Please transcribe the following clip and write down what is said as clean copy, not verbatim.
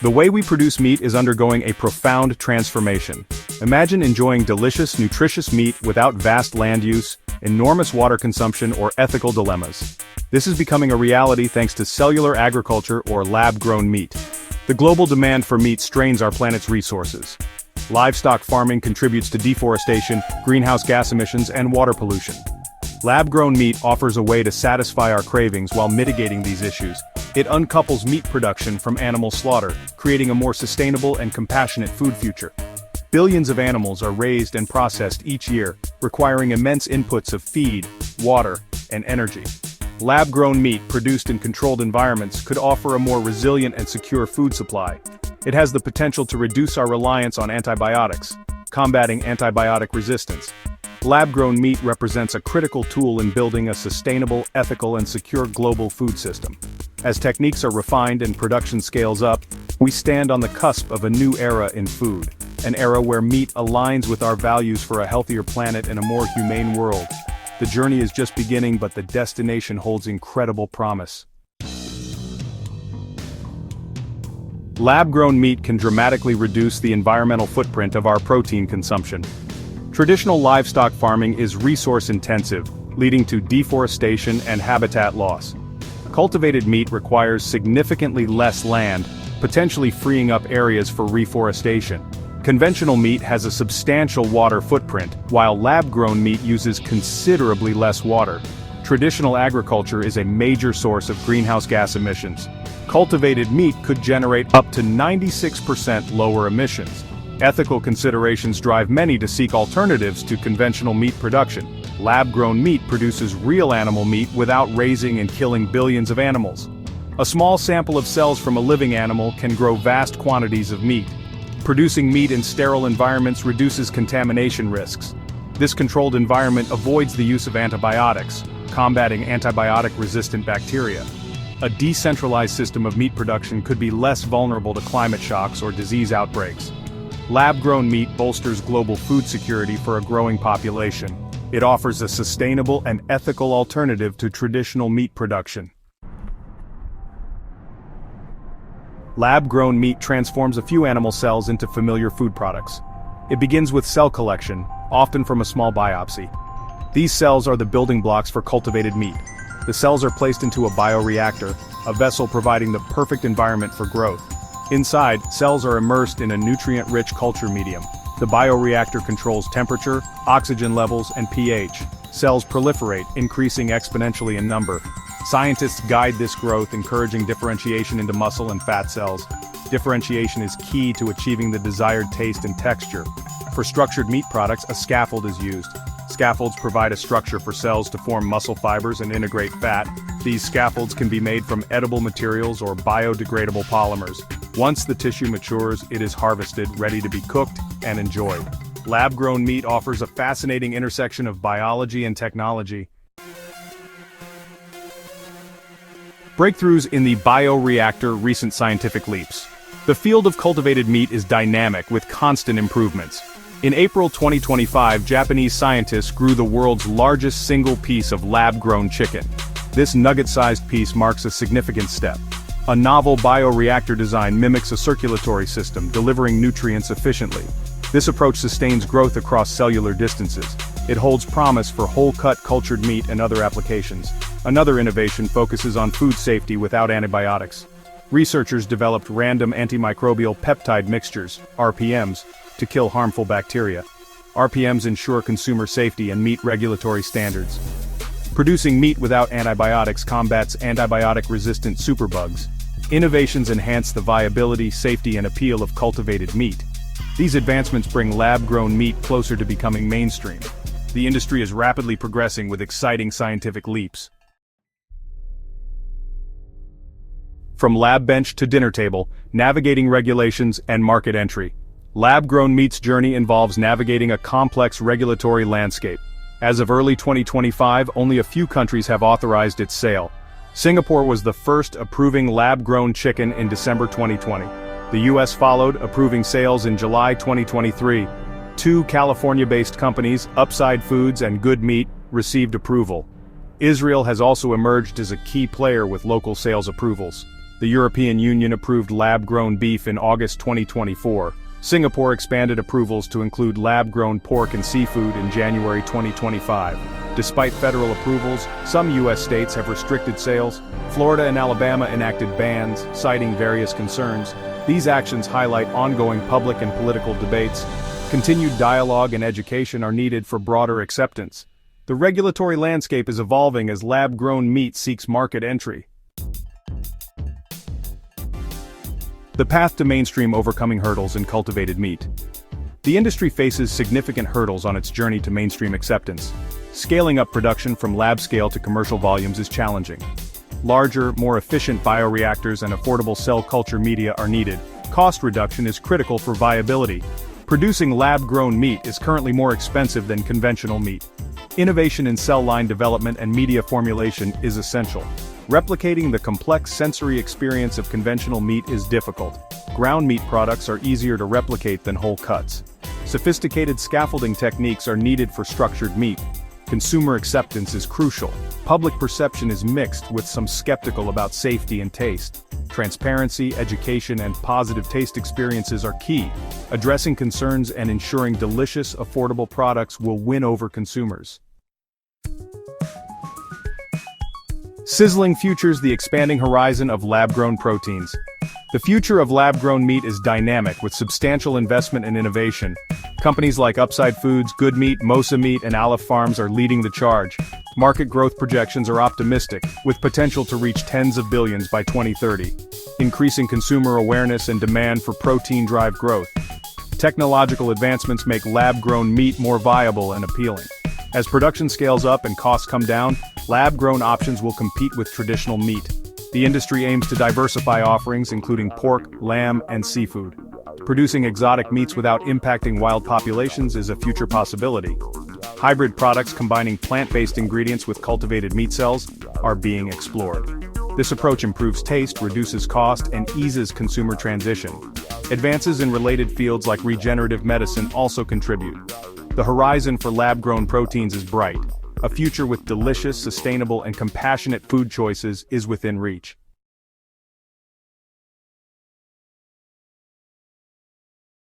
The way we produce meat is undergoing a profound transformation. Imagine enjoying delicious, nutritious meat without vast land use, enormous water consumption, or ethical dilemmas. This is becoming a reality thanks to cellular agriculture or lab-grown meat. The global demand for meat strains our planet's resources. Livestock farming contributes to deforestation, greenhouse gas emissions, and water pollution. Lab-grown meat offers a way to satisfy our cravings while mitigating these issues. It uncouples meat production from animal slaughter, creating a more sustainable and compassionate food future. Billions of animals are raised and processed each year, requiring immense inputs of feed, water, and energy. Lab-grown meat produced in controlled environments could offer a more resilient and secure food supply. It has the potential to reduce our reliance on antibiotics, combating antibiotic resistance. Lab-grown meat represents a critical tool in building a sustainable, ethical, and secure global food system. As techniques are refined and production scales up, we stand on the cusp of a new era in food, an era where meat aligns with our values for a healthier planet and a more humane world. The journey is just beginning, but the destination holds incredible promise. Lab-grown meat can dramatically reduce the environmental footprint of our protein consumption. Traditional livestock farming is resource-intensive, leading to deforestation and habitat loss. Cultivated meat requires significantly less land, potentially freeing up areas for reforestation. Conventional meat has a substantial water footprint, while lab-grown meat uses considerably less water. Traditional agriculture is a major source of greenhouse gas emissions. Cultivated meat could generate up to 96% lower emissions. Ethical considerations drive many to seek alternatives to conventional meat production. Lab-grown meat produces real animal meat without raising and killing billions of animals. A small sample of cells from a living animal can grow vast quantities of meat. Producing meat in sterile environments reduces contamination risks. This controlled environment avoids the use of antibiotics, combating antibiotic-resistant bacteria. A decentralized system of meat production could be less vulnerable to climate shocks or disease outbreaks. Lab-grown meat bolsters global food security for a growing population. It offers a sustainable and ethical alternative to traditional meat production. Lab-grown meat transforms a few animal cells into familiar food products. It begins with cell collection, often from a small biopsy. These cells are the building blocks for cultivated meat. The cells are placed into a bioreactor, a vessel providing the perfect environment for growth. Inside, cells are immersed in a nutrient-rich culture medium. The bioreactor controls temperature, oxygen levels, and pH. Cells proliferate, increasing exponentially in number. Scientists guide this growth, encouraging differentiation into muscle and fat cells. Differentiation is key to achieving the desired taste and texture. For structured meat products, a scaffold is used. Scaffolds provide a structure for cells to form muscle fibers and integrate fat. These scaffolds can be made from edible materials or biodegradable polymers. Once the tissue matures, it is harvested, ready to be cooked and enjoyed. Lab-grown meat offers a fascinating intersection of biology and technology. Breakthroughs in the bioreactor, recent scientific leaps. The field of cultivated meat is dynamic with constant improvements. In April 2025, Japanese scientists grew the world's largest single piece of lab-grown chicken. This nugget-sized piece marks a significant step. A novel bioreactor design mimics a circulatory system, delivering nutrients efficiently. This approach sustains growth across cellular distances. It holds promise for whole-cut cultured meat and other applications. Another innovation focuses on food safety without antibiotics. Researchers developed random antimicrobial peptide mixtures, RPMs, to kill harmful bacteria. RPMs ensure consumer safety and meet regulatory standards. Producing meat without antibiotics combats antibiotic-resistant superbugs. Innovations enhance the viability, safety, and appeal of cultivated meat. These advancements bring lab-grown meat closer to becoming mainstream. The industry is rapidly progressing with exciting scientific leaps. From lab bench to dinner table, navigating regulations and market entry. Lab-grown meat's journey involves navigating a complex regulatory landscape. As of early 2025, only a few countries have authorized its sale. Singapore was the first approving lab-grown chicken in December 2020. The US followed, approving sales in July 2023. Two California-based companies, Upside Foods and Good Meat, received approval. Israel has also emerged as a key player with local sales approvals. The European Union approved lab-grown beef in August 2024. Singapore expanded approvals to include lab-grown pork and seafood in January 2025. Despite federal approvals, some U.S. states have restricted sales. Florida and Alabama enacted bans, citing various concerns. These actions highlight ongoing public and political debates. Continued dialogue and education are needed for broader acceptance. The regulatory landscape is evolving as lab-grown meat seeks market entry. The path to mainstream overcoming hurdles in cultivated meat. The industry faces significant hurdles on its journey to mainstream acceptance. Scaling up production from lab scale to commercial volumes is challenging. Larger, more efficient bioreactors and affordable cell culture media are needed. Cost reduction is critical for viability. Producing lab-grown meat is currently more expensive than conventional meat. Innovation in cell line development and media formulation is essential. Replicating the complex sensory experience of conventional meat is difficult. Ground meat products are easier to replicate than whole cuts. Sophisticated scaffolding techniques are needed for structured meat. Consumer acceptance is crucial. Public perception is mixed, with some skeptical about safety and taste. Transparency, education, and positive taste experiences are key. Addressing concerns and ensuring delicious, affordable products will win over consumers. Sizzling futures the expanding horizon of lab-grown proteins. The future of lab-grown meat is dynamic with substantial investment and innovation. Companies like Upside Foods, Good Meat, Mosa Meat, and Aleph Farms are leading the charge. Market growth projections are optimistic, with potential to reach tens of billions by 2030. Increasing consumer awareness and demand for protein-driven growth. Technological advancements make lab-grown meat more viable and appealing. As production scales up and costs come down, lab-grown options will compete with traditional meat. The industry aims to diversify offerings including pork, lamb, and seafood. Producing exotic meats without impacting wild populations is a future possibility. Hybrid products combining plant-based ingredients with cultivated meat cells are being explored. This approach improves taste, reduces cost, and eases consumer transition. Advances in related fields like regenerative medicine also contribute. The horizon for lab-grown proteins is bright. A future with delicious, sustainable, and compassionate food choices is within reach.